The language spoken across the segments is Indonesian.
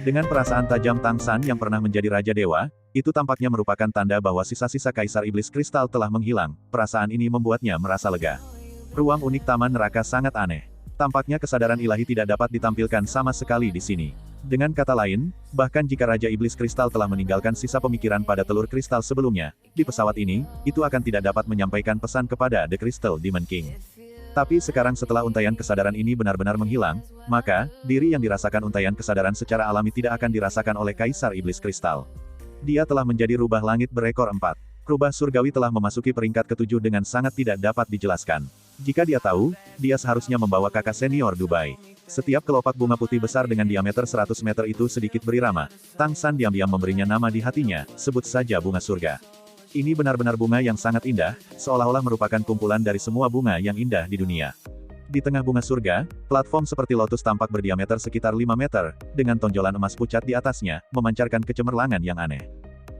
Dengan perasaan tajam Tang San yang pernah menjadi Raja Dewa, itu tampaknya merupakan tanda bahwa sisa-sisa Kaisar Iblis Kristal telah menghilang. Perasaan ini membuatnya merasa lega. Ruang unik Taman Neraka sangat aneh. Tampaknya kesadaran ilahi tidak dapat ditampilkan sama sekali di sini. Dengan kata lain, bahkan jika Raja Iblis Kristal telah meninggalkan sisa pemikiran pada telur kristal sebelumnya, di pesawat ini, itu akan tidak dapat menyampaikan pesan kepada The Crystal Demon King. Tapi sekarang setelah untaian kesadaran ini benar-benar menghilang, maka, diri yang dirasakan untaian kesadaran secara alami tidak akan dirasakan oleh Kaisar Iblis Kristal. Dia telah menjadi rubah langit berekor 4. Rubah surgawi telah memasuki peringkat ke-7 dengan sangat tidak dapat dijelaskan. Jika dia tahu, dia seharusnya membawa kakak senior Dubai. Setiap kelopak bunga putih besar dengan diameter 100 meter itu sedikit berirama. Tang San diam-diam memberinya nama di hatinya, sebut saja bunga surga. Ini benar-benar bunga yang sangat indah, seolah-olah merupakan kumpulan dari semua bunga yang indah di dunia. Di tengah bunga surga, platform seperti lotus tampak berdiameter sekitar 5 meter, dengan tonjolan emas pucat di atasnya, memancarkan kecemerlangan yang aneh.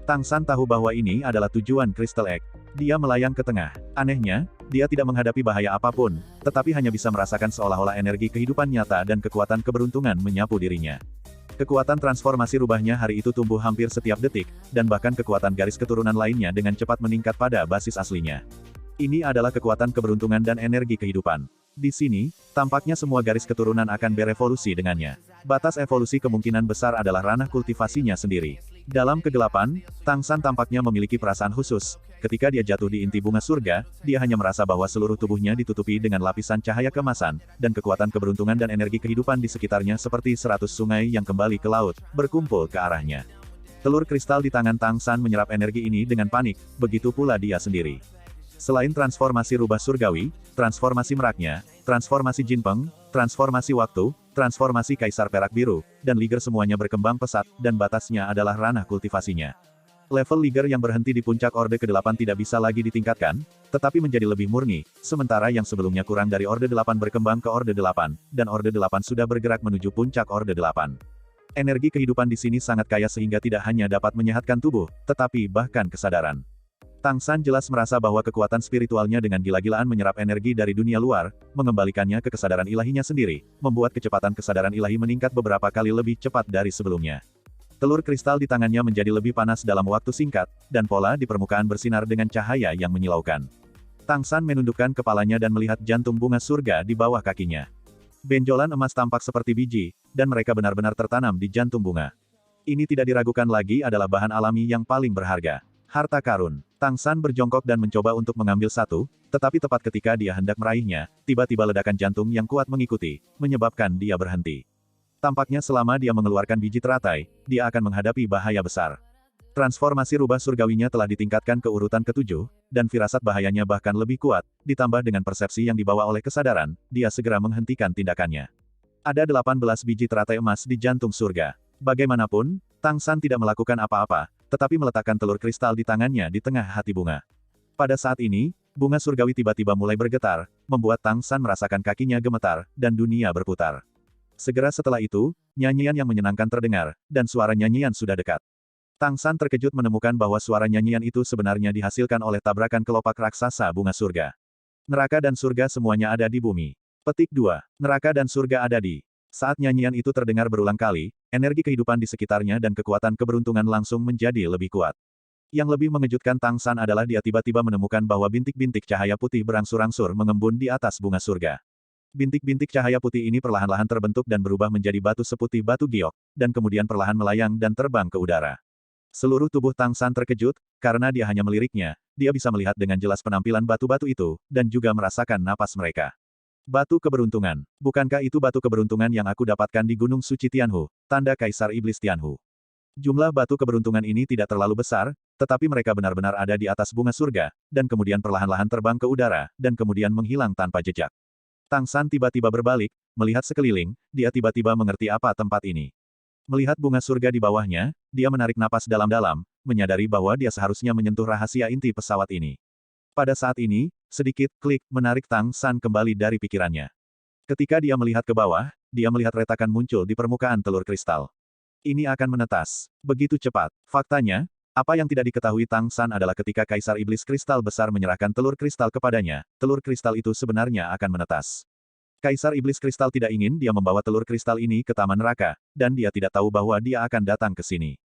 Tang San tahu bahwa ini adalah tujuan Crystal Egg. Dia melayang ke tengah. Anehnya, dia tidak menghadapi bahaya apapun, tetapi hanya bisa merasakan seolah-olah energi kehidupan nyata dan kekuatan keberuntungan menyapu dirinya. Kekuatan transformasi rubahnya hari itu tumbuh hampir setiap detik, dan bahkan kekuatan garis keturunan lainnya dengan cepat meningkat pada basis aslinya. Ini adalah kekuatan keberuntungan dan energi kehidupan. Di sini, tampaknya semua garis keturunan akan berevolusi dengannya. Batas evolusi kemungkinan besar adalah ranah kultivasinya sendiri. Dalam kegelapan, Tang San tampaknya memiliki perasaan khusus. Ketika dia jatuh di inti bunga surga, dia hanya merasa bahwa seluruh tubuhnya ditutupi dengan lapisan cahaya keemasan, dan kekuatan keberuntungan dan energi kehidupan di sekitarnya seperti 100 sungai yang kembali ke laut, berkumpul ke arahnya. Telur kristal di tangan Tang San menyerap energi ini dengan panik, begitu pula dia sendiri. Selain transformasi rubah surgawi, transformasi meraknya, transformasi jinpeng, transformasi waktu, transformasi kaisar perak biru, dan liger semuanya berkembang pesat, dan batasnya adalah ranah kultivasinya. Level liger yang berhenti di puncak Orde ke-8 tidak bisa lagi ditingkatkan, tetapi menjadi lebih murni, sementara yang sebelumnya kurang dari Orde 8 berkembang ke Orde 8, dan Orde 8 sudah bergerak menuju puncak Orde 8. Energi kehidupan di sini sangat kaya sehingga tidak hanya dapat menyehatkan tubuh, tetapi bahkan kesadaran. Tang San jelas merasa bahwa kekuatan spiritualnya dengan gila-gilaan menyerap energi dari dunia luar, mengembalikannya ke kesadaran ilahinya sendiri, membuat kecepatan kesadaran ilahi meningkat beberapa kali lebih cepat dari sebelumnya. Telur kristal di tangannya menjadi lebih panas dalam waktu singkat, dan pola di permukaan bersinar dengan cahaya yang menyilaukan. Tang San menundukkan kepalanya dan melihat jantung bunga surga di bawah kakinya. Benjolan emas tampak seperti biji, dan mereka benar-benar tertanam di jantung bunga. Ini tidak diragukan lagi adalah bahan alami yang paling berharga. Harta karun. Tang San berjongkok dan mencoba untuk mengambil satu, tetapi tepat ketika dia hendak meraihnya, tiba-tiba ledakan jantung yang kuat mengikuti, menyebabkan dia berhenti. Tampaknya selama dia mengeluarkan biji teratai, dia akan menghadapi bahaya besar. Transformasi rubah surgawinya telah ditingkatkan ke urutan ke-7, dan firasat bahayanya bahkan lebih kuat, ditambah dengan persepsi yang dibawa oleh kesadaran, dia segera menghentikan tindakannya. Ada 18 biji teratai emas di jantung surga. Bagaimanapun, Tang San tidak melakukan apa-apa, tetapi meletakkan telur kristal di tangannya di tengah hati bunga. Pada saat ini, bunga surgawi tiba-tiba mulai bergetar, membuat Tang San merasakan kakinya gemetar, dan dunia berputar. Segera setelah itu, nyanyian yang menyenangkan terdengar, dan suara nyanyian sudah dekat. Tang San terkejut menemukan bahwa suara nyanyian itu sebenarnya dihasilkan oleh tabrakan kelopak raksasa bunga surga. Neraka dan surga semuanya ada di bumi. Petik 2. Neraka dan surga ada di. Saat nyanyian itu terdengar berulang kali, energi kehidupan di sekitarnya dan kekuatan keberuntungan langsung menjadi lebih kuat. Yang lebih mengejutkan Tang San adalah dia tiba-tiba menemukan bahwa bintik-bintik cahaya putih berangsur-angsur mengembun di atas bunga surga. Bintik-bintik cahaya putih ini perlahan-lahan terbentuk dan berubah menjadi batu seputih batu giok, dan kemudian perlahan melayang dan terbang ke udara. Seluruh tubuh Tang San terkejut, karena dia hanya meliriknya, dia bisa melihat dengan jelas penampilan batu-batu itu, dan juga merasakan napas mereka. Batu keberuntungan. Bukankah itu batu keberuntungan yang aku dapatkan di Gunung Suci Tianhu, tanda Kaisar Iblis Tianhu? Jumlah batu keberuntungan ini tidak terlalu besar, tetapi mereka benar-benar ada di atas bunga surga, dan kemudian perlahan-lahan terbang ke udara, dan kemudian menghilang tanpa jejak. Tang San tiba-tiba berbalik, melihat sekeliling, dia tiba-tiba mengerti apa tempat ini. Melihat bunga surga di bawahnya, dia menarik napas dalam-dalam, menyadari bahwa dia seharusnya menyentuh rahasia inti pesawat ini. Pada saat ini, sedikit klik menarik Tang San kembali dari pikirannya. Ketika dia melihat ke bawah, dia melihat retakan muncul di permukaan telur kristal. Ini akan menetas. Begitu cepat. Faktanya, Apa yang tidak diketahui Tang San adalah ketika Kaisar Iblis Kristal Besar menyerahkan telur kristal kepadanya, telur kristal itu sebenarnya akan menetas. Kaisar Iblis Kristal tidak ingin dia membawa telur kristal ini ke Taman Neraka, dan dia tidak tahu bahwa dia akan datang ke sini.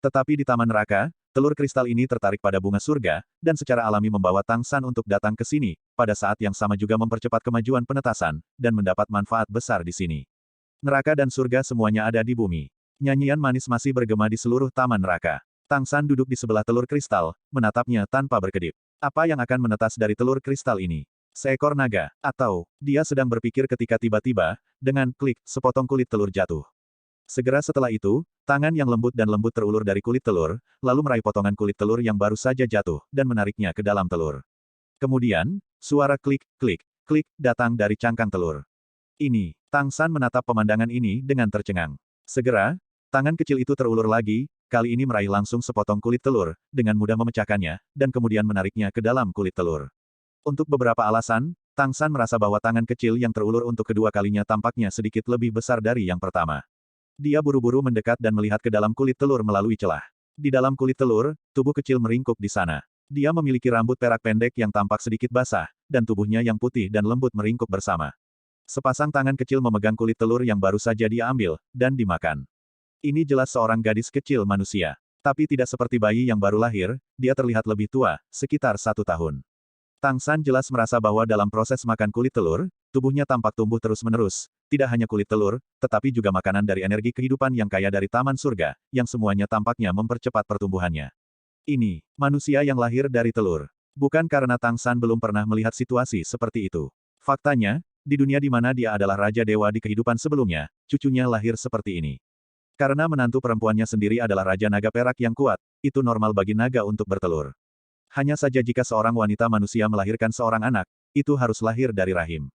Tetapi di Taman Neraka, telur kristal ini tertarik pada bunga surga, dan secara alami membawa Tang San untuk datang ke sini, pada saat yang sama juga mempercepat kemajuan penetasan, dan mendapat manfaat besar di sini. Neraka dan surga semuanya ada di bumi. Nyanyian manis masih bergema di seluruh Taman Neraka. Tang San duduk di sebelah telur kristal, menatapnya tanpa berkedip. Apa yang akan menetas dari telur kristal ini? Seekor naga, atau dia sedang berpikir ketika tiba-tiba, dengan klik, sepotong kulit telur jatuh. Segera setelah itu, tangan yang lembut dan lembut terulur dari kulit telur, lalu meraih potongan kulit telur yang baru saja jatuh, dan menariknya ke dalam telur. Kemudian, suara klik, klik, klik, datang dari cangkang telur. Ini, Tang San menatap pemandangan ini dengan tercengang. Segera, tangan kecil itu terulur lagi, kali ini meraih langsung sepotong kulit telur, dengan mudah memecahkannya, dan kemudian menariknya ke dalam kulit telur. Untuk beberapa alasan, Tang San merasa bahwa tangan kecil yang terulur untuk kedua kalinya tampaknya sedikit lebih besar dari yang pertama. Dia buru-buru mendekat dan melihat ke dalam kulit telur melalui celah. Di dalam kulit telur, tubuh kecil meringkuk di sana. Dia memiliki rambut perak pendek yang tampak sedikit basah, dan tubuhnya yang putih dan lembut meringkuk bersama. Sepasang tangan kecil memegang kulit telur yang baru saja dia ambil, dan dimakan. Ini jelas seorang gadis kecil manusia. Tapi tidak seperti bayi yang baru lahir, dia terlihat lebih tua, sekitar 1 tahun. Tang San jelas merasa bahwa dalam proses makan kulit telur, tubuhnya tampak tumbuh terus-menerus, tidak hanya kulit telur, tetapi juga makanan dari energi kehidupan yang kaya dari Taman Surga, yang semuanya tampaknya mempercepat pertumbuhannya. Ini, manusia yang lahir dari telur. Bukan karena Tang San belum pernah melihat situasi seperti itu. Faktanya, di dunia di mana dia adalah Raja Dewa di kehidupan sebelumnya, cucunya lahir seperti ini. Karena menantu perempuannya sendiri adalah Raja Naga Perak yang kuat, itu normal bagi naga untuk bertelur. Hanya saja jika seorang wanita manusia melahirkan seorang anak, itu harus lahir dari rahim.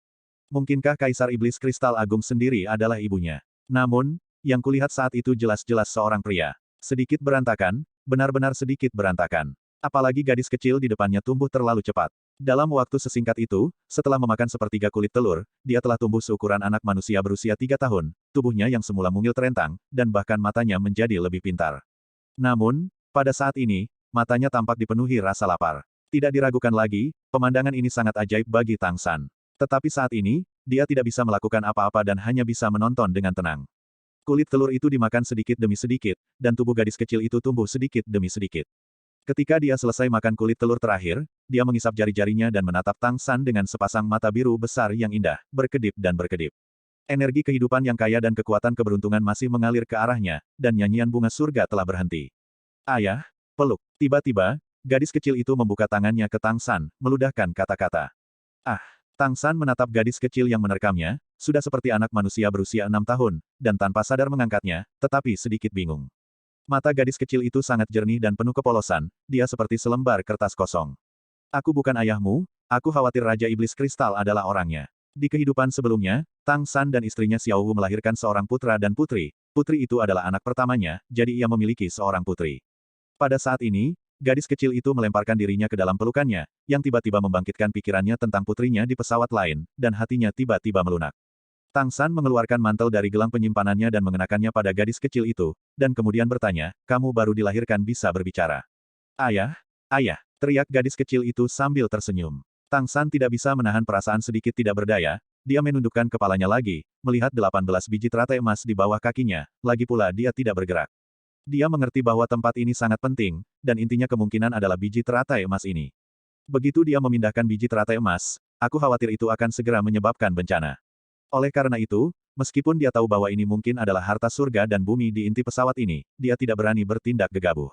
Mungkinkah Kaisar Iblis Kristal Agung sendiri adalah ibunya? Namun, yang kulihat saat itu jelas-jelas seorang pria. Sedikit berantakan, benar-benar sedikit berantakan. Apalagi gadis kecil di depannya tumbuh terlalu cepat. Dalam waktu sesingkat itu, setelah memakan sepertiga kulit telur, dia telah tumbuh seukuran anak manusia berusia 3 tahun, tubuhnya yang semula mungil terentang, dan bahkan matanya menjadi lebih pintar. Namun, pada saat ini, matanya tampak dipenuhi rasa lapar. Tidak diragukan lagi, pemandangan ini sangat ajaib bagi Tang San. Tetapi saat ini, dia tidak bisa melakukan apa-apa dan hanya bisa menonton dengan tenang. Kulit telur itu dimakan sedikit demi sedikit, dan tubuh gadis kecil itu tumbuh sedikit demi sedikit. Ketika dia selesai makan kulit telur terakhir, dia mengisap jari-jarinya dan menatap Tang San dengan sepasang mata biru besar yang indah, berkedip dan berkedip. Energi kehidupan yang kaya dan kekuatan keberuntungan masih mengalir ke arahnya, dan nyanyian bunga surga telah berhenti. Ayah, peluk. Tiba-tiba, gadis kecil itu membuka tangannya ke Tang San, meludahkan kata-kata. Ah! Tang San menatap gadis kecil yang menerkamnya, sudah seperti anak manusia berusia 6 tahun, dan tanpa sadar mengangkatnya, tetapi sedikit bingung. Mata gadis kecil itu sangat jernih dan penuh kepolosan, dia seperti selembar kertas kosong. Aku bukan ayahmu, aku khawatir Raja Iblis Kristal adalah orangnya. Di kehidupan sebelumnya, Tang San dan istrinya Xiao Wu melahirkan seorang putra dan putri. Putri itu adalah anak pertamanya, jadi ia memiliki seorang putri. Pada saat ini, gadis kecil itu melemparkan dirinya ke dalam pelukannya, yang tiba-tiba membangkitkan pikirannya tentang putrinya di pesawat lain, dan hatinya tiba-tiba melunak. Tang San mengeluarkan mantel dari gelang penyimpanannya dan mengenakannya pada gadis kecil itu, dan kemudian bertanya, kamu baru dilahirkan bisa berbicara. Ayah, ayah, teriak gadis kecil itu sambil tersenyum. Tang San tidak bisa menahan perasaan sedikit tidak berdaya, dia menundukkan kepalanya lagi, melihat 18 biji teratai emas di bawah kakinya, lagi pula dia tidak bergerak. Dia mengerti bahwa tempat ini sangat penting, dan intinya kemungkinan adalah biji teratai emas ini. Begitu dia memindahkan biji teratai emas, aku khawatir itu akan segera menyebabkan bencana. Oleh karena itu, meskipun dia tahu bahwa ini mungkin adalah harta surga dan bumi di inti pesawat ini, dia tidak berani bertindak gegabah.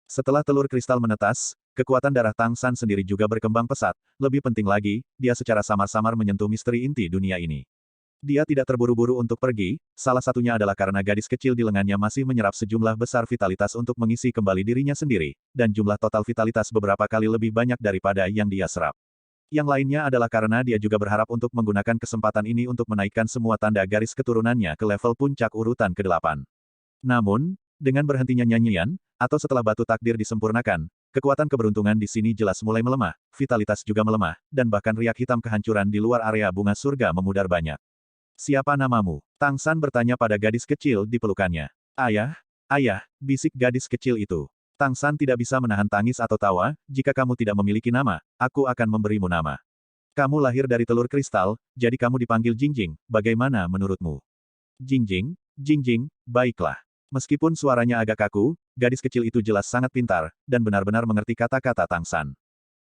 Setelah telur kristal menetas, kekuatan darah Tang San sendiri juga berkembang pesat, lebih penting lagi, dia secara samar-samar menyentuh misteri inti dunia ini. Dia tidak terburu-buru untuk pergi, salah satunya adalah karena gadis kecil di lengannya masih menyerap sejumlah besar vitalitas untuk mengisi kembali dirinya sendiri, dan jumlah total vitalitas beberapa kali lebih banyak daripada yang dia serap. Yang lainnya adalah karena dia juga berharap untuk menggunakan kesempatan ini untuk menaikkan semua tanda garis keturunannya ke level puncak urutan ke-8. Namun, dengan berhentinya nyanyian, atau setelah batu takdir disempurnakan, kekuatan keberuntungan di sini jelas mulai melemah, vitalitas juga melemah, dan bahkan riak hitam kehancuran di luar area bunga surga memudar banyak. Siapa namamu? Tang San bertanya pada gadis kecil di pelukannya. Ayah, ayah, bisik gadis kecil itu. Tang San tidak bisa menahan tangis atau tawa, jika kamu tidak memiliki nama, aku akan memberimu nama. Kamu lahir dari telur kristal, jadi kamu dipanggil Jingjing, bagaimana menurutmu? Jingjing, Jingjing, baiklah. Meskipun suaranya agak kaku, gadis kecil itu jelas sangat pintar, dan benar-benar mengerti kata-kata Tang San.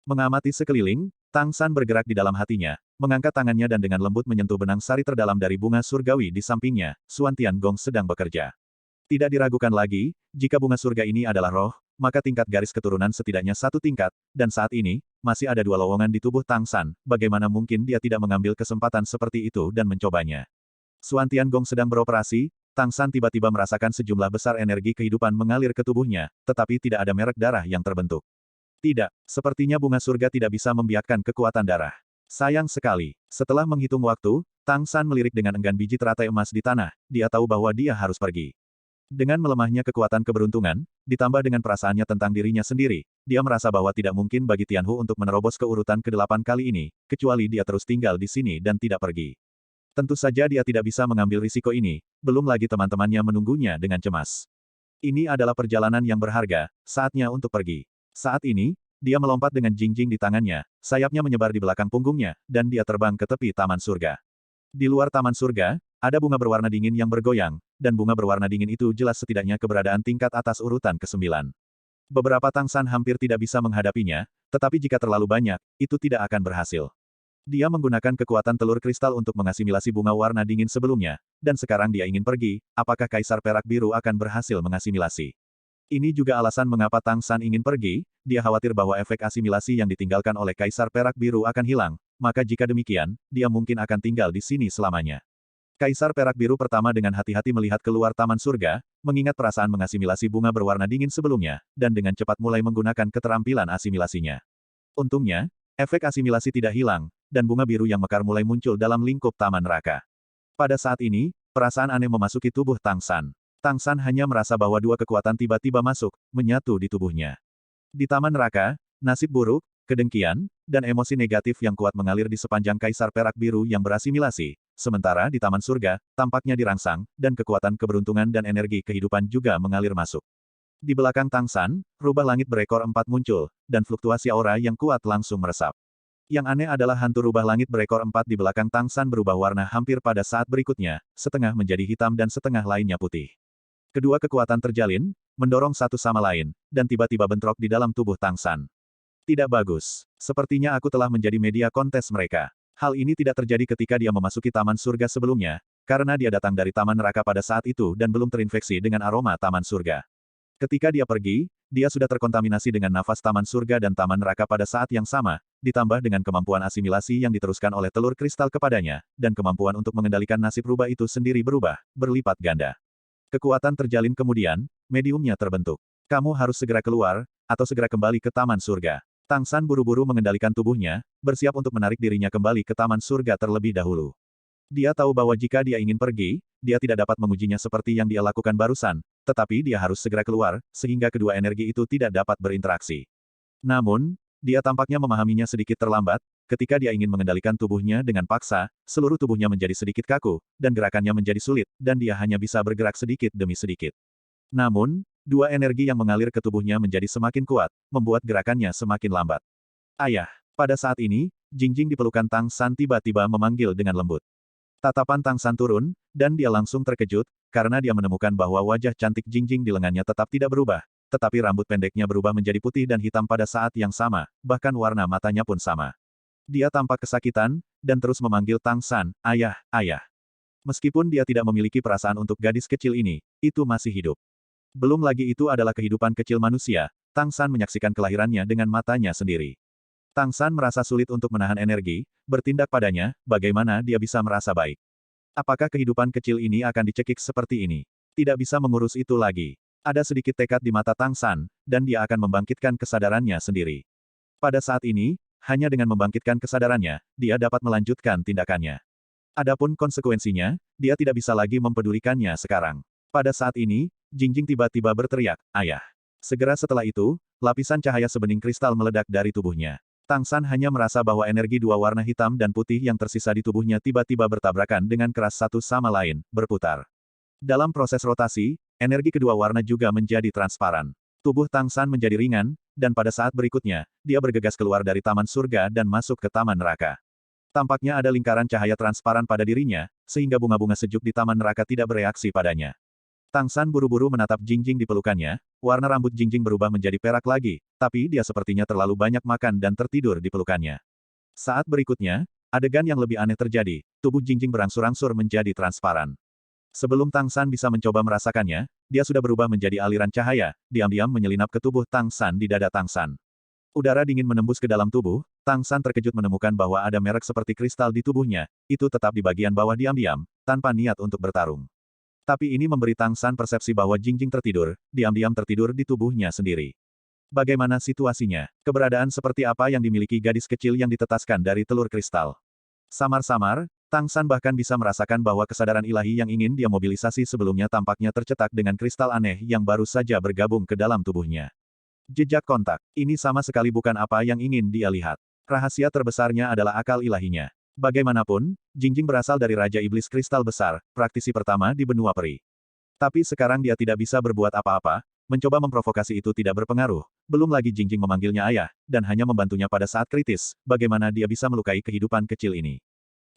Mengamati sekeliling, Tang San bergerak di dalam hatinya, mengangkat tangannya dan dengan lembut menyentuh benang sari terdalam dari bunga surgawi di sampingnya. Xuan Tiangong sedang bekerja. Tidak diragukan lagi, jika bunga surga ini adalah roh, maka tingkat garis keturunan setidaknya satu tingkat, dan saat ini, masih ada dua lowongan di tubuh Tang San, bagaimana mungkin dia tidak mengambil kesempatan seperti itu dan mencobanya. Xuan Tiangong sedang beroperasi, Tang San tiba-tiba merasakan sejumlah besar energi kehidupan mengalir ke tubuhnya, tetapi tidak ada merek darah yang terbentuk. Tidak, sepertinya bunga surga tidak bisa membiakkan kekuatan darah. Sayang sekali. Setelah menghitung waktu, Tang San melirik dengan enggan biji teratai emas di tanah, dia tahu bahwa dia harus pergi. Dengan melemahnya kekuatan keberuntungan, ditambah dengan perasaannya tentang dirinya sendiri, dia merasa bahwa tidak mungkin bagi Tianhu untuk menerobos ke urutan ke-8 kali ini, kecuali dia terus tinggal di sini dan tidak pergi. Tentu saja dia tidak bisa mengambil risiko ini, belum lagi teman-temannya menunggunya dengan cemas. Ini adalah perjalanan yang berharga, saatnya untuk pergi. Saat ini, dia melompat dengan Jingjing di tangannya, sayapnya menyebar di belakang punggungnya, dan dia terbang ke tepi taman surga. Di luar taman surga, ada bunga berwarna dingin yang bergoyang, dan bunga berwarna dingin itu jelas setidaknya keberadaan tingkat atas urutan ke-9. Beberapa Tang San hampir tidak bisa menghadapinya, tetapi jika terlalu banyak, itu tidak akan berhasil. Dia menggunakan kekuatan telur kristal untuk mengasimilasi bunga warna dingin sebelumnya, dan sekarang dia ingin pergi, apakah Kaisar Perak Biru akan berhasil mengasimilasi? Ini juga alasan mengapa Tang San ingin pergi, dia khawatir bahwa efek asimilasi yang ditinggalkan oleh Kaisar Perak Biru akan hilang, maka jika demikian, dia mungkin akan tinggal di sini selamanya. Kaisar Perak Biru pertama dengan hati-hati melihat keluar taman surga, mengingat perasaan mengasimilasi bunga berwarna dingin sebelumnya, dan dengan cepat mulai menggunakan keterampilan asimilasinya. Untungnya, efek asimilasi tidak hilang, dan bunga biru yang mekar mulai muncul dalam lingkup taman neraka. Pada saat ini, perasaan aneh memasuki tubuh Tang San. Tang San hanya merasa bahwa dua kekuatan tiba-tiba masuk, menyatu di tubuhnya. Di taman neraka, nasib buruk, kedengkian, dan emosi negatif yang kuat mengalir di sepanjang Kaisar Perak Biru yang berasimilasi, sementara di taman surga, tampaknya dirangsang, dan kekuatan keberuntungan dan energi kehidupan juga mengalir masuk. Di belakang Tang San, rubah langit berekor 4 muncul, dan fluktuasi aura yang kuat langsung meresap. Yang aneh adalah hantu rubah langit berekor 4 di belakang Tang San berubah warna hampir pada saat berikutnya, setengah menjadi hitam dan setengah lainnya putih. Kedua kekuatan terjalin, mendorong satu sama lain, dan tiba-tiba bentrok di dalam tubuh Tang San. Tidak bagus. Sepertinya aku telah menjadi media kontes mereka. Hal ini tidak terjadi ketika dia memasuki taman surga sebelumnya, karena dia datang dari taman neraka pada saat itu dan belum terinfeksi dengan aroma taman surga. Ketika dia pergi, dia sudah terkontaminasi dengan nafas taman surga dan taman neraka pada saat yang sama, ditambah dengan kemampuan asimilasi yang diteruskan oleh telur kristal kepadanya, dan kemampuan untuk mengendalikan nasib rubah itu sendiri berubah, berlipat ganda. Kekuatan terjalin kemudian, mediumnya terbentuk. Kamu harus segera keluar, atau segera kembali ke taman surga. Tang San buru-buru mengendalikan tubuhnya, bersiap untuk menarik dirinya kembali ke taman surga terlebih dahulu. Dia tahu bahwa jika dia ingin pergi, dia tidak dapat mengujinya seperti yang dia lakukan barusan, tetapi dia harus segera keluar, sehingga kedua energi itu tidak dapat berinteraksi. Namun, dia tampaknya memahaminya sedikit terlambat, ketika dia ingin mengendalikan tubuhnya dengan paksa, seluruh tubuhnya menjadi sedikit kaku, dan gerakannya menjadi sulit, dan dia hanya bisa bergerak sedikit demi sedikit. Namun, dua energi yang mengalir ke tubuhnya menjadi semakin kuat, membuat gerakannya semakin lambat. Ayah! Pada saat ini, Jingjing di pelukan Tang San tiba-tiba memanggil dengan lembut. Tatapan Tang San turun, dan dia langsung terkejut, karena dia menemukan bahwa wajah cantik Jingjing di lengannya tetap tidak berubah, tetapi rambut pendeknya berubah menjadi putih dan hitam pada saat yang sama, bahkan warna matanya pun sama. Dia tampak kesakitan, dan terus memanggil Tang San, "Ayah, ayah." Meskipun dia tidak memiliki perasaan untuk gadis kecil ini, itu masih hidup. Belum lagi itu adalah kehidupan kecil manusia, Tang San menyaksikan kelahirannya dengan matanya sendiri. Tang San merasa sulit untuk menahan energi, bertindak padanya, bagaimana dia bisa merasa baik. Apakah kehidupan kecil ini akan dicekik seperti ini? Tidak bisa mengurus itu lagi. Ada sedikit tekad di mata Tang San, dan dia akan membangkitkan kesadarannya sendiri. Pada saat ini, hanya dengan membangkitkan kesadarannya, dia dapat melanjutkan tindakannya. Adapun konsekuensinya, dia tidak bisa lagi mempedulikannya sekarang. Pada saat ini, Jingjing tiba-tiba berteriak, "Ayah!" Segera setelah itu, lapisan cahaya sebening kristal meledak dari tubuhnya. Tang San hanya merasa bahwa energi dua warna hitam dan putih yang tersisa di tubuhnya tiba-tiba bertabrakan dengan keras satu sama lain, berputar. Dalam proses rotasi, energi kedua warna juga menjadi transparan. Tubuh Tang San menjadi ringan, dan pada saat berikutnya, dia bergegas keluar dari taman surga dan masuk ke taman neraka. Tampaknya ada lingkaran cahaya transparan pada dirinya, sehingga bunga-bunga sejuk di taman neraka tidak bereaksi padanya. Tang San buru-buru menatap Jingjing di pelukannya, warna rambut Jingjing berubah menjadi perak lagi, tapi dia sepertinya terlalu banyak makan dan tertidur di pelukannya. Saat berikutnya, adegan yang lebih aneh terjadi, tubuh Jingjing berangsur-angsur menjadi transparan. Sebelum Tang San bisa mencoba merasakannya, dia sudah berubah menjadi aliran cahaya, diam-diam menyelinap ke tubuh Tang San di dada Tang San. Udara dingin menembus ke dalam tubuh, Tang San terkejut menemukan bahwa ada merek seperti kristal di tubuhnya, itu tetap di bagian bawah diam-diam, tanpa niat untuk bertarung. Tapi ini memberi Tang San persepsi bahwa Jingjing tertidur, diam-diam tertidur di tubuhnya sendiri. Bagaimana situasinya? Keberadaan seperti apa yang dimiliki gadis kecil yang ditetaskan dari telur kristal? Samar-samar, Tang San bahkan bisa merasakan bahwa kesadaran ilahi yang ingin dia mobilisasi sebelumnya tampaknya tercetak dengan kristal aneh yang baru saja bergabung ke dalam tubuhnya. Jejak kontak. Ini sama sekali bukan apa yang ingin dia lihat. Rahasia terbesarnya adalah akal ilahinya. Bagaimanapun, Jingjing berasal dari Raja Iblis Kristal Besar, praktisi pertama di benua peri. Tapi sekarang dia tidak bisa berbuat apa-apa, mencoba memprovokasi itu tidak berpengaruh. Belum lagi Jingjing memanggilnya ayah, dan hanya membantunya pada saat kritis, bagaimana dia bisa melukai kehidupan kecil ini.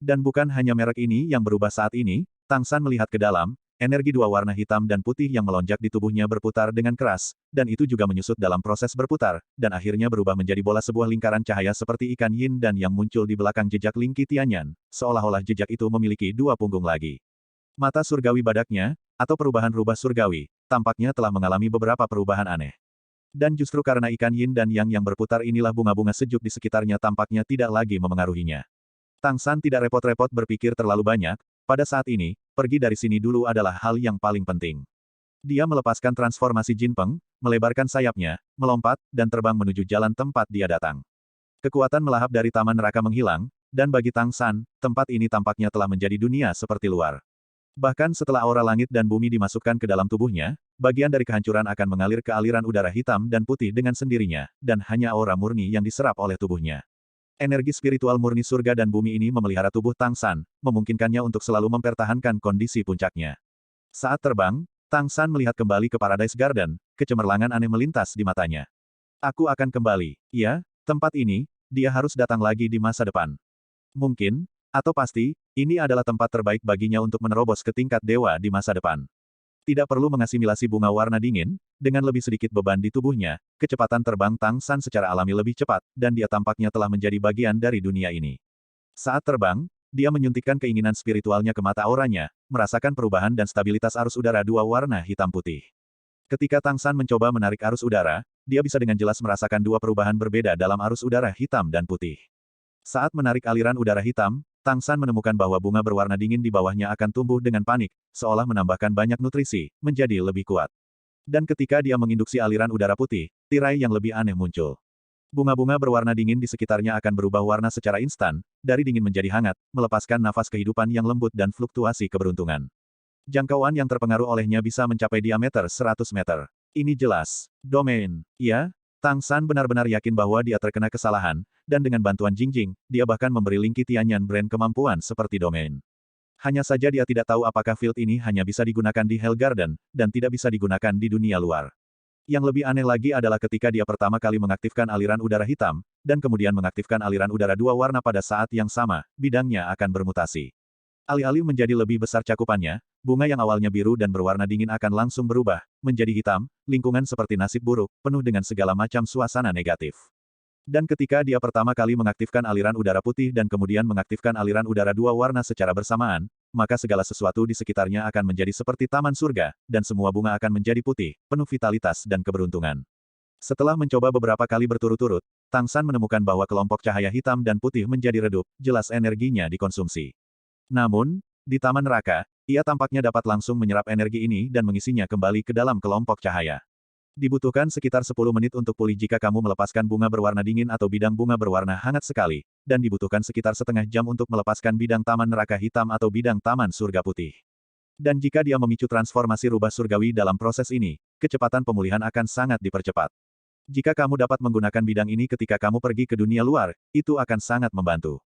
Dan bukan hanya merek ini yang berubah saat ini, Tang San melihat ke dalam, energi dua warna hitam dan putih yang melonjak di tubuhnya berputar dengan keras, dan itu juga menyusut dalam proses berputar, dan akhirnya berubah menjadi bola sebuah lingkaran cahaya seperti ikan yin dan yang muncul di belakang jejak Ling Qitianyan, seolah-olah jejak itu memiliki dua punggung lagi. Mata surgawi badaknya, atau perubahan rubah surgawi, tampaknya telah mengalami beberapa perubahan aneh. Dan justru karena ikan yin dan yang berputar inilah bunga-bunga sejuk di sekitarnya tampaknya tidak lagi memengaruhinya. Tang San tidak repot-repot berpikir terlalu banyak, pada saat ini, pergi dari sini dulu adalah hal yang paling penting. Dia melepaskan transformasi Jin Peng, melebarkan sayapnya, melompat, dan terbang menuju jalan tempat dia datang. Kekuatan melahap dari taman neraka menghilang, dan bagi Tang San, tempat ini tampaknya telah menjadi dunia seperti luar. Bahkan setelah aura langit dan bumi dimasukkan ke dalam tubuhnya, bagian dari kehancuran akan mengalir ke aliran udara hitam dan putih dengan sendirinya, dan hanya aura murni yang diserap oleh tubuhnya. Energi spiritual murni surga dan bumi ini memelihara tubuh Tang San, memungkinkannya untuk selalu mempertahankan kondisi puncaknya. Saat terbang, Tang San melihat kembali ke Paradise Garden, kecemerlangan aneh melintas di matanya. Aku akan kembali. Ya, tempat ini, dia harus datang lagi di masa depan. Mungkin, atau pasti, ini adalah tempat terbaik baginya untuk menerobos ke tingkat dewa di masa depan. Tidak perlu mengasimilasi bunga warna dingin, dengan lebih sedikit beban di tubuhnya, kecepatan terbang Tang San secara alami lebih cepat, dan dia tampaknya telah menjadi bagian dari dunia ini. Saat terbang, dia menyuntikkan keinginan spiritualnya ke mata auranya, merasakan perubahan dan stabilitas arus udara dua warna hitam putih. Ketika Tang San mencoba menarik arus udara, dia bisa dengan jelas merasakan dua perubahan berbeda dalam arus udara hitam dan putih. Saat menarik aliran udara hitam, Tang San menemukan bahwa bunga berwarna dingin di bawahnya akan tumbuh dengan panik, seolah menambahkan banyak nutrisi, menjadi lebih kuat. Dan ketika dia menginduksi aliran udara putih, tirai yang lebih aneh muncul. Bunga-bunga berwarna dingin di sekitarnya akan berubah warna secara instan, dari dingin menjadi hangat, melepaskan nafas kehidupan yang lembut dan fluktuasi keberuntungan. Jangkauan yang terpengaruh olehnya bisa mencapai diameter 100 meter. Ini jelas. Domain. Ya, Tang San benar-benar yakin bahwa dia terkena kesalahan, dan dengan bantuan Jingjing, dia bahkan memberi Ling Qitianyan brand kemampuan seperti domain. Hanya saja dia tidak tahu apakah field ini hanya bisa digunakan di Hell Garden, dan tidak bisa digunakan di dunia luar. Yang lebih aneh lagi adalah ketika dia pertama kali mengaktifkan aliran udara hitam, dan kemudian mengaktifkan aliran udara dua warna pada saat yang sama, bidangnya akan bermutasi. Alih-alih menjadi lebih besar cakupannya, bunga yang awalnya biru dan berwarna dingin akan langsung berubah, menjadi hitam, lingkungan seperti nasib buruk, penuh dengan segala macam suasana negatif. Dan ketika dia pertama kali mengaktifkan aliran udara putih dan kemudian mengaktifkan aliran udara dua warna secara bersamaan, maka segala sesuatu di sekitarnya akan menjadi seperti taman surga, dan semua bunga akan menjadi putih, penuh vitalitas dan keberuntungan. Setelah mencoba beberapa kali berturut-turut, Tang San menemukan bahwa kelompok cahaya hitam dan putih menjadi redup, jelas energinya dikonsumsi. Namun, di taman neraka, ia tampaknya dapat langsung menyerap energi ini dan mengisinya kembali ke dalam kelompok cahaya. Dibutuhkan sekitar 10 menit untuk pulih jika kamu melepaskan bunga berwarna dingin atau bidang bunga berwarna hangat sekali, dan dibutuhkan sekitar setengah jam untuk melepaskan bidang taman neraka hitam atau bidang taman surga putih. Dan jika dia memicu transformasi rubah surgawi dalam proses ini, kecepatan pemulihan akan sangat dipercepat. Jika kamu dapat menggunakan bidang ini ketika kamu pergi ke dunia luar, itu akan sangat membantu.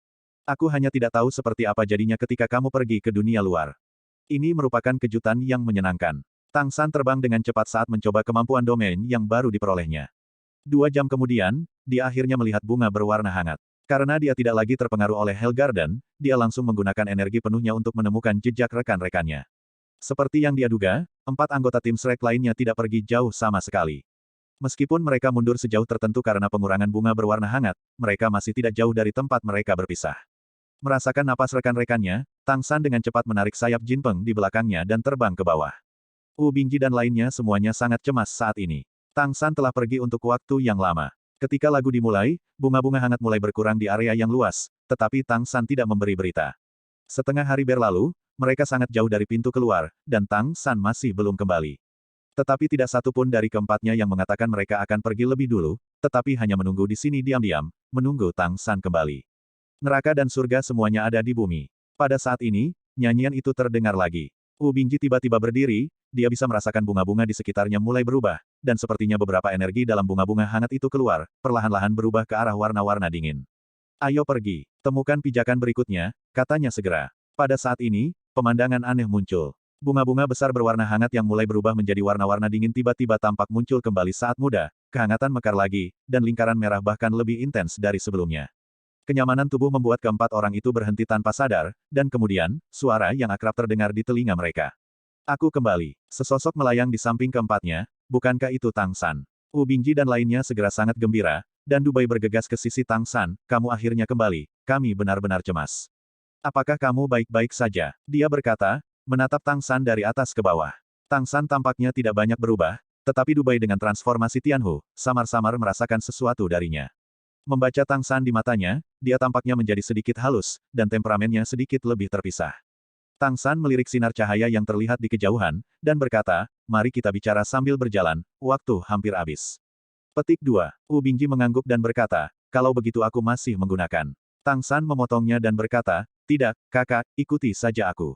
Aku hanya tidak tahu seperti apa jadinya ketika kamu pergi ke dunia luar. Ini merupakan kejutan yang menyenangkan. Tang San terbang dengan cepat saat mencoba kemampuan domain yang baru diperolehnya. 2 jam kemudian, dia akhirnya melihat bunga berwarna hangat. Karena dia tidak lagi terpengaruh oleh Hellgarden, dia langsung menggunakan energi penuhnya untuk menemukan jejak rekan-rekannya. Seperti yang dia duga, 4 anggota tim Shrek lainnya tidak pergi jauh sama sekali. Meskipun mereka mundur sejauh tertentu karena pengurangan bunga berwarna hangat, mereka masih tidak jauh dari tempat mereka berpisah. Merasakan napas rekan-rekannya, Tang San dengan cepat menarik sayap Jinpeng di belakangnya dan terbang ke bawah. Wu Bingji dan lainnya semuanya sangat cemas saat ini. Tang San telah pergi untuk waktu yang lama. Ketika lagu dimulai, bunga-bunga hangat mulai berkurang di area yang luas, tetapi Tang San tidak memberi berita. Setengah hari berlalu, mereka sangat jauh dari pintu keluar, dan Tang San masih belum kembali. Tetapi tidak satu pun dari keempatnya yang mengatakan mereka akan pergi lebih dulu, tetapi hanya menunggu di sini diam-diam, menunggu Tang San kembali. Neraka dan surga semuanya ada di bumi. Pada saat ini, nyanyian itu terdengar lagi. Wu Bingji tiba-tiba berdiri, dia bisa merasakan bunga-bunga di sekitarnya mulai berubah, dan sepertinya beberapa energi dalam bunga-bunga hangat itu keluar, perlahan-lahan berubah ke arah warna-warna dingin. Ayo pergi, temukan pijakan berikutnya, katanya segera. Pada saat ini, pemandangan aneh muncul. Bunga-bunga besar berwarna hangat yang mulai berubah menjadi warna-warna dingin tiba-tiba tampak muncul kembali saat muda, kehangatan mekar lagi, dan lingkaran merah bahkan lebih intens dari sebelumnya. Kenyamanan tubuh membuat keempat orang itu berhenti tanpa sadar, dan kemudian, suara yang akrab terdengar di telinga mereka. Aku kembali. Sesosok melayang di samping keempatnya, bukankah itu Tang San? Wu Bingji dan lainnya segera sangat gembira, dan Dubai bergegas ke sisi Tang San, kamu akhirnya kembali, kami benar-benar cemas. Apakah kamu baik-baik saja? Dia berkata, menatap Tang San dari atas ke bawah. Tang San tampaknya tidak banyak berubah, tetapi Dubai dengan transformasi Tianhu, samar-samar merasakan sesuatu darinya. Membaca Tang San di matanya, dia tampaknya menjadi sedikit halus, dan temperamennya sedikit lebih terpisah. Tang San melirik sinar cahaya yang terlihat di kejauhan, dan berkata, mari kita bicara sambil berjalan, waktu hampir habis. Petik 2. Wu Bingji mengangguk dan berkata, kalau begitu aku masih menggunakan. Tang San memotongnya dan berkata, tidak, kakak, ikuti saja aku.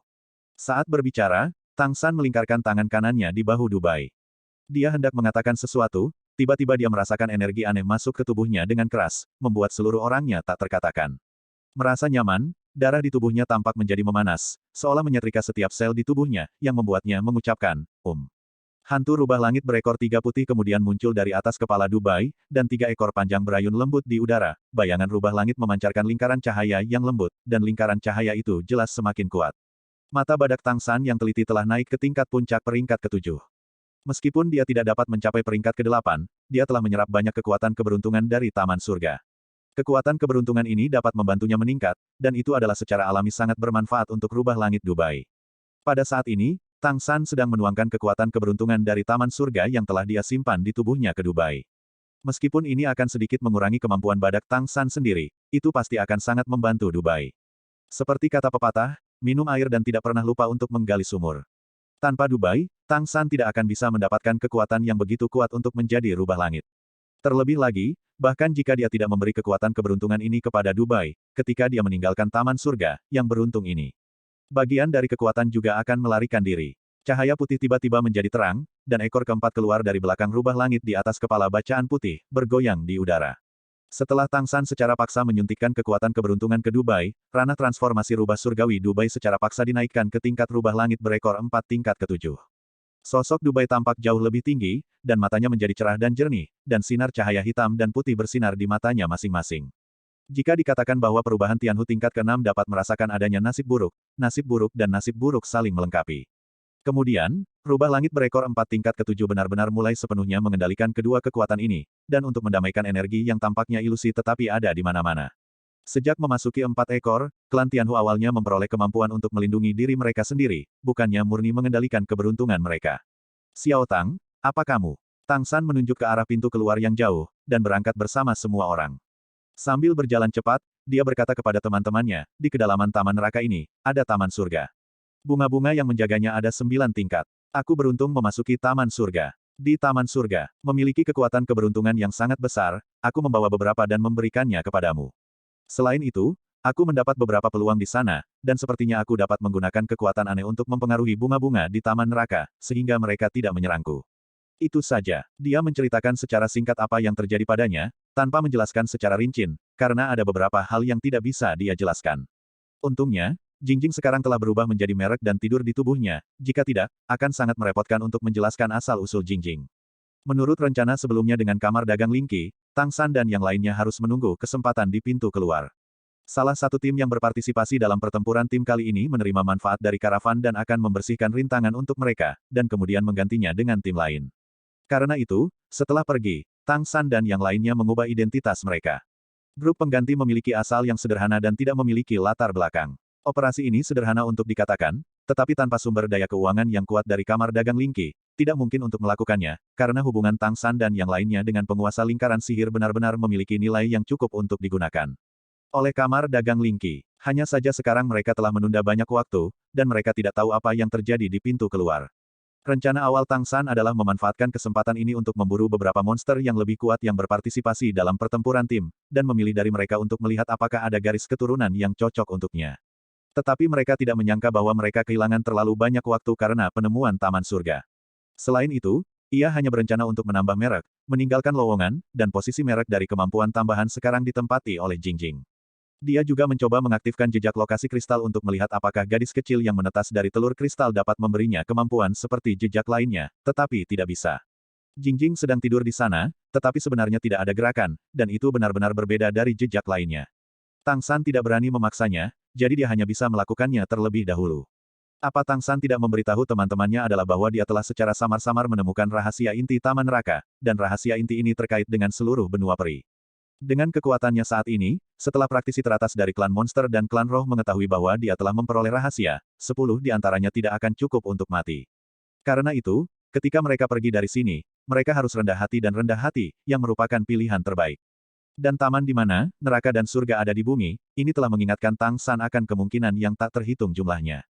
Saat berbicara, Tang San melingkarkan tangan kanannya di bahu Dubai. Dia hendak mengatakan sesuatu, tiba-tiba dia merasakan energi aneh masuk ke tubuhnya dengan keras, membuat seluruh orangnya tak terkatakan. Merasa nyaman, darah di tubuhnya tampak menjadi memanas, seolah menyetrika setiap sel di tubuhnya, yang membuatnya mengucapkan, Hantu rubah langit berekor 3 putih kemudian muncul dari atas kepala Dubai, dan 3 ekor panjang berayun lembut di udara. Bayangan rubah langit memancarkan lingkaran cahaya yang lembut, dan lingkaran cahaya itu jelas semakin kuat. Mata badak Tang San yang teliti telah naik ke tingkat puncak peringkat ke-7. Meskipun dia tidak dapat mencapai peringkat ke-8, dia telah menyerap banyak kekuatan keberuntungan dari Taman Surga. Kekuatan keberuntungan ini dapat membantunya meningkat, dan itu adalah secara alami sangat bermanfaat untuk rubah langit Dubai. Pada saat ini, Tang San sedang menuangkan kekuatan keberuntungan dari Taman Surga yang telah dia simpan di tubuhnya ke Dubai. Meskipun ini akan sedikit mengurangi kemampuan badak Tang San sendiri, itu pasti akan sangat membantu Dubai. Seperti kata pepatah, minum air dan tidak pernah lupa untuk menggali sumur. Tanpa Dubai, Tang San tidak akan bisa mendapatkan kekuatan yang begitu kuat untuk menjadi rubah langit. Terlebih lagi, bahkan jika dia tidak memberi kekuatan keberuntungan ini kepada Dubai, ketika dia meninggalkan Taman Surga, yang beruntung ini. Bagian dari kekuatan juga akan melarikan diri. Cahaya putih tiba-tiba menjadi terang, dan ekor keempat keluar dari belakang rubah langit di atas kepala bacaan putih, bergoyang di udara. Setelah Tang San secara paksa menyuntikkan kekuatan keberuntungan ke Dubai, ranah transformasi rubah surgawi Dubai secara paksa dinaikkan ke tingkat rubah langit berekor 4 tingkat ke-7. Sosok Dubai tampak jauh lebih tinggi, dan matanya menjadi cerah dan jernih, dan sinar cahaya hitam dan putih bersinar di matanya masing-masing. Jika dikatakan bahwa perubahan Tianhu tingkat ke-6 dapat merasakan adanya nasib buruk dan nasib buruk saling melengkapi. Kemudian, rubah langit berekor 4 tingkat ke-7 benar-benar mulai sepenuhnya mengendalikan kedua kekuatan ini, dan untuk mendamaikan energi yang tampaknya ilusi tetapi ada di mana-mana. Sejak memasuki 4 ekor, klan Tianhu awalnya memperoleh kemampuan untuk melindungi diri mereka sendiri, bukannya murni mengendalikan keberuntungan mereka. Xiao Tang, apa kamu? Tang San menunjuk ke arah pintu keluar yang jauh, dan berangkat bersama semua orang. Sambil berjalan cepat, dia berkata kepada teman-temannya, di kedalaman taman neraka ini, ada taman surga. Bunga-bunga yang menjaganya ada 9 tingkat. Aku beruntung memasuki taman surga. Di taman surga, memiliki kekuatan keberuntungan yang sangat besar, aku membawa beberapa dan memberikannya kepadamu. Selain itu, aku mendapat beberapa peluang di sana, dan sepertinya aku dapat menggunakan kekuatan aneh untuk mempengaruhi bunga-bunga di taman neraka, sehingga mereka tidak menyerangku. Itu saja. Dia menceritakan secara singkat apa yang terjadi padanya, tanpa menjelaskan secara rinci, karena ada beberapa hal yang tidak bisa dia jelaskan. Untungnya, Jingjing sekarang telah berubah menjadi merek dan tidur di tubuhnya, jika tidak, akan sangat merepotkan untuk menjelaskan asal-usul Jingjing. Menurut rencana sebelumnya dengan kamar dagang Lingqi, Tang San dan yang lainnya harus menunggu kesempatan di pintu keluar. Salah satu tim yang berpartisipasi dalam pertempuran tim kali ini menerima manfaat dari karavan dan akan membersihkan rintangan untuk mereka, dan kemudian menggantinya dengan tim lain. Karena itu, setelah pergi, Tang San dan yang lainnya mengubah identitas mereka. Grup pengganti memiliki asal yang sederhana dan tidak memiliki latar belakang. Operasi ini sederhana untuk dikatakan, tetapi tanpa sumber daya keuangan yang kuat dari kamar dagang Lingqi, tidak mungkin untuk melakukannya, karena hubungan Tang San dan yang lainnya dengan penguasa lingkaran sihir benar-benar memiliki nilai yang cukup untuk digunakan. Oleh kamar dagang Lingqi, hanya saja sekarang mereka telah menunda banyak waktu, dan mereka tidak tahu apa yang terjadi di pintu keluar. Rencana awal Tang San adalah memanfaatkan kesempatan ini untuk memburu beberapa monster yang lebih kuat yang berpartisipasi dalam pertempuran tim, dan memilih dari mereka untuk melihat apakah ada garis keturunan yang cocok untuknya. Tetapi mereka tidak menyangka bahwa mereka kehilangan terlalu banyak waktu karena penemuan Taman Surga. Selain itu, ia hanya berencana untuk menambah merek, meninggalkan lowongan, dan posisi merek dari kemampuan tambahan sekarang ditempati oleh Jingjing. Dia juga mencoba mengaktifkan jejak lokasi kristal untuk melihat apakah gadis kecil yang menetas dari telur kristal dapat memberinya kemampuan seperti jejak lainnya, tetapi tidak bisa. Jingjing sedang tidur di sana, tetapi sebenarnya tidak ada gerakan, dan itu benar-benar berbeda dari jejak lainnya. Tang San tidak berani memaksanya, jadi dia hanya bisa melakukannya terlebih dahulu. Apa Tang San tidak memberitahu teman-temannya adalah bahwa dia telah secara samar-samar menemukan rahasia inti Taman Neraka, dan rahasia inti ini terkait dengan seluruh benua peri. Dengan kekuatannya saat ini, setelah praktisi teratas dari klan monster dan klan roh mengetahui bahwa dia telah memperoleh rahasia, 10 di antaranya tidak akan cukup untuk mati. Karena itu, ketika mereka pergi dari sini, mereka harus rendah hati dan rendah hati, yang merupakan pilihan terbaik. Dan taman di mana, neraka dan surga ada di bumi, ini telah mengingatkan Tang San akan kemungkinan yang tak terhitung jumlahnya.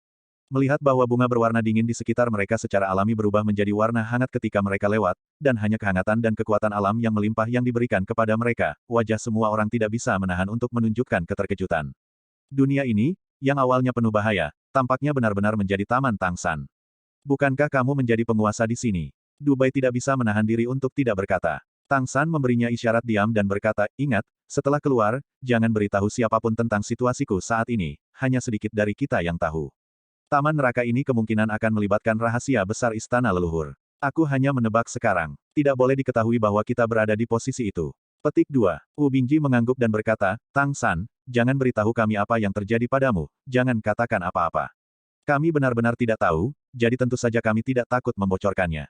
Melihat bahwa bunga berwarna dingin di sekitar mereka secara alami berubah menjadi warna hangat ketika mereka lewat, dan hanya kehangatan dan kekuatan alam yang melimpah yang diberikan kepada mereka, wajah semua orang tidak bisa menahan untuk menunjukkan keterkejutan. Dunia ini, yang awalnya penuh bahaya, tampaknya benar-benar menjadi taman Tang San. Bukankah kamu menjadi penguasa di sini? Dubai tidak bisa menahan diri untuk tidak berkata. Tang San memberinya isyarat diam dan berkata, ingat, setelah keluar, jangan beritahu siapapun tentang situasiku saat ini, hanya sedikit dari kita yang tahu. Taman neraka ini kemungkinan akan melibatkan rahasia besar istana leluhur. Aku hanya menebak sekarang. Tidak boleh diketahui bahwa kita berada di posisi itu. Petik 2. Wu Bingji mengangguk dan berkata, Tang San, jangan beritahu kami apa yang terjadi padamu, jangan katakan apa-apa. Kami benar-benar tidak tahu, jadi tentu saja kami tidak takut membocorkannya.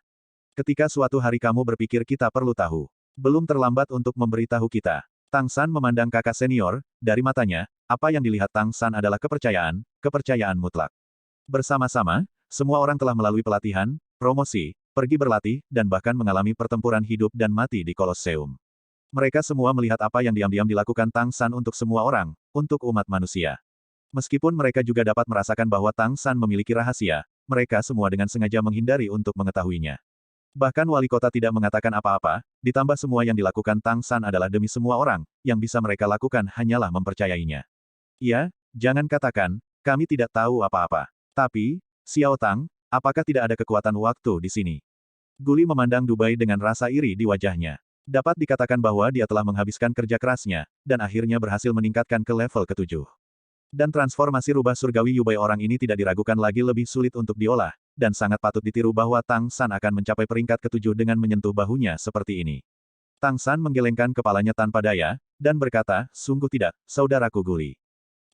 Ketika suatu hari kamu berpikir kita perlu tahu, belum terlambat untuk memberitahu kita. Tang San memandang kakak senior, dari matanya, apa yang dilihat Tang San adalah kepercayaan mutlak. Bersama-sama, semua orang telah melalui pelatihan, promosi, pergi berlatih, dan bahkan mengalami pertempuran hidup dan mati di Kolosseum. Mereka semua melihat apa yang diam-diam dilakukan Tang San untuk semua orang, untuk umat manusia. Meskipun mereka juga dapat merasakan bahwa Tang San memiliki rahasia, mereka semua dengan sengaja menghindari untuk mengetahuinya. Bahkan wali kota tidak mengatakan apa-apa, ditambah semua yang dilakukan Tang San adalah demi semua orang, yang bisa mereka lakukan hanyalah mempercayainya. Ya, jangan katakan, kami tidak tahu apa-apa. Tapi, Xiao Tang, apakah tidak ada kekuatan waktu di sini? Guli memandang Dubai dengan rasa iri di wajahnya. Dapat dikatakan bahwa dia telah menghabiskan kerja kerasnya, dan akhirnya berhasil meningkatkan ke level ke-7. Dan transformasi rubah surgawi Yubai orang ini tidak diragukan lagi lebih sulit untuk diolah, dan sangat patut ditiru bahwa Tang San akan mencapai peringkat ke-7 dengan menyentuh bahunya seperti ini. Tang San menggelengkan kepalanya tanpa daya, dan berkata, sungguh tidak, saudaraku Guli.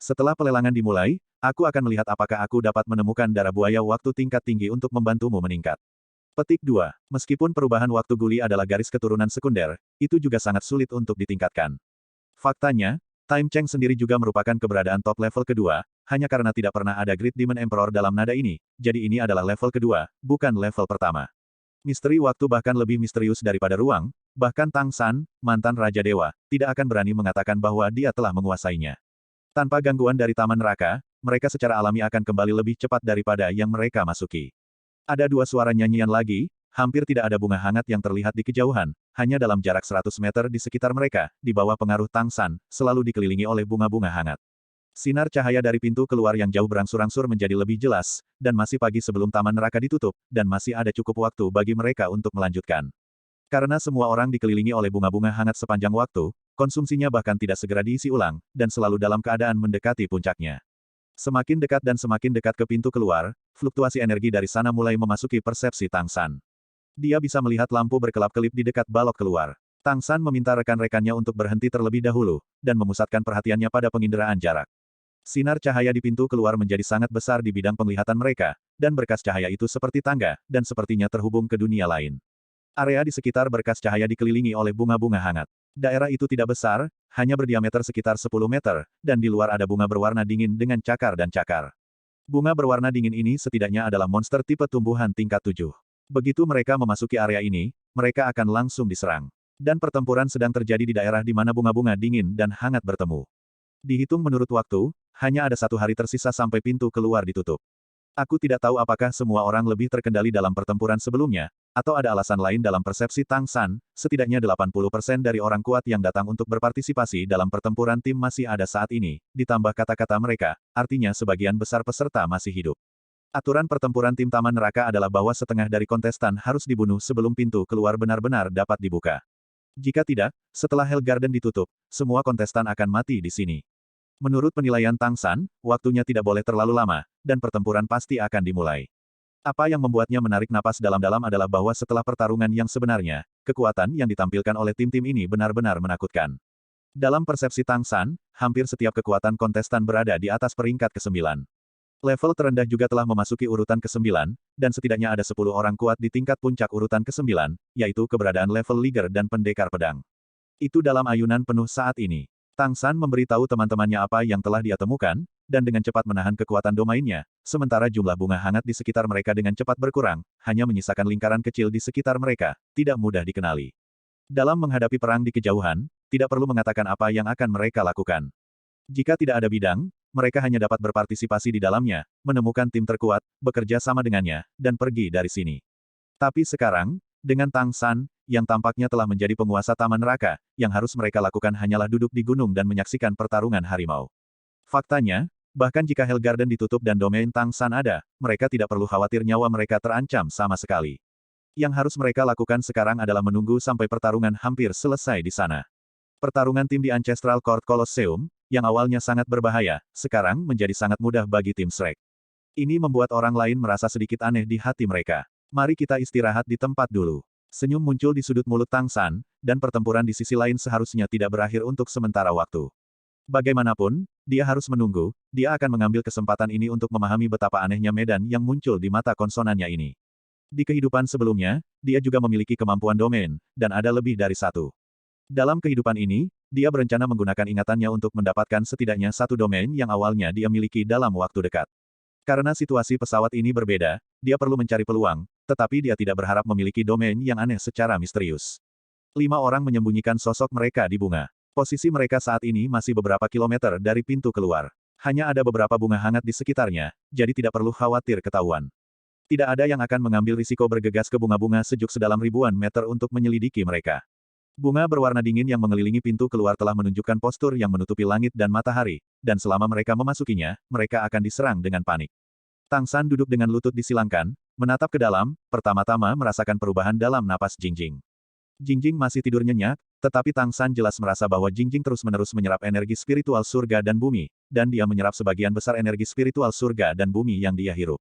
Setelah pelelangan dimulai, aku akan melihat apakah aku dapat menemukan darah buaya waktu tingkat tinggi untuk membantumu meningkat. Petik 2. Meskipun perubahan waktu Guli adalah garis keturunan sekunder, itu juga sangat sulit untuk ditingkatkan. Faktanya, Time Cheng sendiri juga merupakan keberadaan top level kedua, hanya karena tidak pernah ada Great Demon Emperor dalam nada ini, jadi ini adalah level kedua, bukan level pertama. Misteri waktu bahkan lebih misterius daripada ruang, bahkan Tang San, mantan Raja Dewa, tidak akan berani mengatakan bahwa dia telah menguasainya. Tanpa gangguan dari Taman Neraka, mereka secara alami akan kembali lebih cepat daripada yang mereka masuki. Ada dua suara nyanyian lagi, hampir tidak ada bunga hangat yang terlihat di kejauhan, hanya dalam jarak 100 meter di sekitar mereka, di bawah pengaruh Tang San, selalu dikelilingi oleh bunga-bunga hangat. Sinar cahaya dari pintu keluar yang jauh berangsur-angsur menjadi lebih jelas, dan masih pagi sebelum Taman Neraka ditutup, dan masih ada cukup waktu bagi mereka untuk melanjutkan. Karena semua orang dikelilingi oleh bunga-bunga hangat sepanjang waktu, konsumsinya bahkan tidak segera diisi ulang, dan selalu dalam keadaan mendekati puncaknya. Semakin dekat dan semakin dekat ke pintu keluar, fluktuasi energi dari sana mulai memasuki persepsi Tang San. Dia bisa melihat lampu berkelap-kelip di dekat balok keluar. Tang San meminta rekan-rekannya untuk berhenti terlebih dahulu, dan memusatkan perhatiannya pada penginderaan jarak. Sinar cahaya di pintu keluar menjadi sangat besar di bidang penglihatan mereka, dan berkas cahaya itu seperti tangga, dan sepertinya terhubung ke dunia lain. Area di sekitar berkas cahaya dikelilingi oleh bunga-bunga hangat. Daerah itu tidak besar, hanya berdiameter sekitar 10 meter, dan di luar ada bunga berwarna dingin dengan cakar dan cakar. Bunga berwarna dingin ini setidaknya adalah monster tipe tumbuhan tingkat 7. Begitu mereka memasuki area ini, mereka akan langsung diserang. Dan pertempuran sedang terjadi di daerah di mana bunga-bunga dingin dan hangat bertemu. Dihitung menurut waktu, hanya ada 1 hari tersisa sampai pintu keluar ditutup. Aku tidak tahu apakah semua orang lebih terkendali dalam pertempuran sebelumnya, atau ada alasan lain dalam persepsi Tang San, setidaknya 80% dari orang kuat yang datang untuk berpartisipasi dalam pertempuran tim masih ada saat ini, ditambah kata-kata mereka, artinya sebagian besar peserta masih hidup. Aturan pertempuran tim Taman Neraka adalah bahwa setengah dari kontestan harus dibunuh sebelum pintu keluar benar-benar dapat dibuka. Jika tidak, setelah Hell Garden ditutup, semua kontestan akan mati di sini. Menurut penilaian Tang San, waktunya tidak boleh terlalu lama, dan pertempuran pasti akan dimulai. Apa yang membuatnya menarik napas dalam-dalam adalah bahwa setelah pertarungan yang sebenarnya, kekuatan yang ditampilkan oleh tim-tim ini benar-benar menakutkan. Dalam persepsi Tang San, hampir setiap kekuatan kontestan berada di atas peringkat ke-9. Level terendah juga telah memasuki urutan ke-9, dan setidaknya ada 10 orang kuat di tingkat puncak urutan ke-9, yaitu keberadaan level Liger dan pendekar pedang. Itu dalam ayunan penuh saat ini. Tang San memberitahu teman-temannya apa yang telah dia temukan, dan dengan cepat menahan kekuatan domainnya, sementara jumlah bunga hangat di sekitar mereka dengan cepat berkurang, hanya menyisakan lingkaran kecil di sekitar mereka, tidak mudah dikenali. Dalam menghadapi perang di kejauhan, tidak perlu mengatakan apa yang akan mereka lakukan. Jika tidak ada bidang, mereka hanya dapat berpartisipasi di dalamnya, menemukan tim terkuat, bekerja sama dengannya, dan pergi dari sini. Tapi sekarang, dengan Tang San, yang tampaknya telah menjadi penguasa Taman Neraka, yang harus mereka lakukan hanyalah duduk di gunung dan menyaksikan pertarungan harimau. Faktanya, bahkan jika Hell Garden ditutup dan domain Tang San ada, mereka tidak perlu khawatir nyawa mereka terancam sama sekali. Yang harus mereka lakukan sekarang adalah menunggu sampai pertarungan hampir selesai di sana. Pertarungan tim di Ancestral Court Colosseum, yang awalnya sangat berbahaya, sekarang menjadi sangat mudah bagi tim Shrek. Ini membuat orang lain merasa sedikit aneh di hati mereka. Mari kita istirahat di tempat dulu. Senyum muncul di sudut mulut Tang San, dan pertempuran di sisi lain seharusnya tidak berakhir untuk sementara waktu. Bagaimanapun, dia harus menunggu, dia akan mengambil kesempatan ini untuk memahami betapa anehnya medan yang muncul di mata konsonannya ini. Di kehidupan sebelumnya, dia juga memiliki kemampuan domain, dan ada lebih dari satu. Dalam kehidupan ini, dia berencana menggunakan ingatannya untuk mendapatkan setidaknya satu domain yang awalnya dia miliki dalam waktu dekat. Karena situasi pesawat ini berbeda, dia perlu mencari peluang, tetapi dia tidak berharap memiliki domain yang aneh secara misterius. 5 orang menyembunyikan sosok mereka di bunga. Posisi mereka saat ini masih beberapa kilometer dari pintu keluar. Hanya ada beberapa bunga hangat di sekitarnya, jadi tidak perlu khawatir ketahuan. Tidak ada yang akan mengambil risiko bergegas ke bunga-bunga sejuk sedalam ribuan meter untuk menyelidiki mereka. Bunga berwarna dingin yang mengelilingi pintu keluar telah menunjukkan postur yang menutupi langit dan matahari, dan selama mereka memasukinya, mereka akan diserang dengan panik. Tang San duduk dengan lutut disilangkan, menatap ke dalam, pertama-tama merasakan perubahan dalam napas Jingjing. Jingjing masih tidur nyenyak, tetapi Tang San jelas merasa bahwa Jingjing terus-menerus menyerap energi spiritual surga dan bumi, dan dia menyerap sebagian besar energi spiritual surga dan bumi yang dia hirup.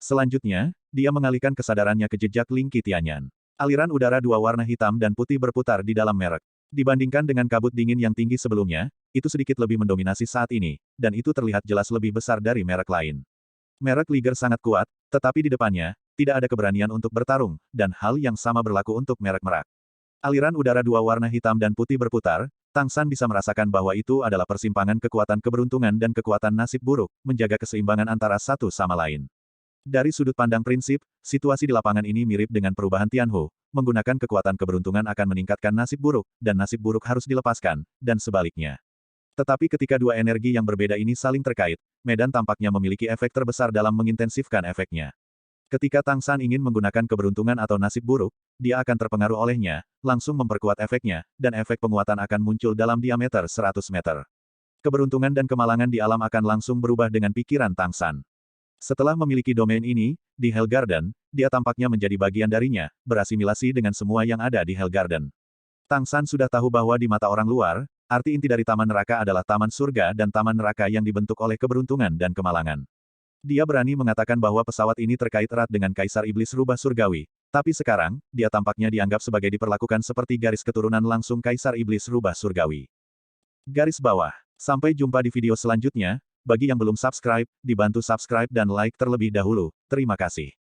Selanjutnya, dia mengalihkan kesadarannya ke jejak Ling Qitianyan. Aliran udara 2 warna hitam dan putih berputar di dalam merek. Dibandingkan dengan kabut dingin yang tinggi sebelumnya, itu sedikit lebih mendominasi saat ini, dan itu terlihat jelas lebih besar dari merek lain. Merek Liger sangat kuat, tetapi di depannya, tidak ada keberanian untuk bertarung, dan hal yang sama berlaku untuk merek merak. Aliran udara 2 warna hitam dan putih berputar, Tang San bisa merasakan bahwa itu adalah persimpangan kekuatan keberuntungan dan kekuatan nasib buruk, menjaga keseimbangan antara satu sama lain. Dari sudut pandang prinsip, situasi di lapangan ini mirip dengan perubahan Tianhu, menggunakan kekuatan keberuntungan akan meningkatkan nasib buruk, dan nasib buruk harus dilepaskan, dan sebaliknya. Tetapi ketika dua energi yang berbeda ini saling terkait, medan tampaknya memiliki efek terbesar dalam mengintensifkan efeknya. Ketika Tang San ingin menggunakan keberuntungan atau nasib buruk, dia akan terpengaruh olehnya, langsung memperkuat efeknya, dan efek penguatan akan muncul dalam diameter 100 meter. Keberuntungan dan kemalangan di alam akan langsung berubah dengan pikiran Tang San. Setelah memiliki domain ini, di Hell Garden, dia tampaknya menjadi bagian darinya, berasimilasi dengan semua yang ada di Hell Garden. Tang San sudah tahu bahwa di mata orang luar, Arti inti dari taman neraka adalah taman surga dan taman neraka yang dibentuk oleh keberuntungan dan kemalangan. Dia berani mengatakan bahwa pesawat ini terkait erat dengan Kaisar Iblis Rubah Surgawi. Tapi sekarang, dia tampaknya dianggap sebagai diperlakukan seperti garis keturunan langsung Kaisar Iblis Rubah Surgawi. Garis bawah. Sampai jumpa di video selanjutnya. Bagi yang belum subscribe, dibantu subscribe dan like terlebih dahulu. Terima kasih.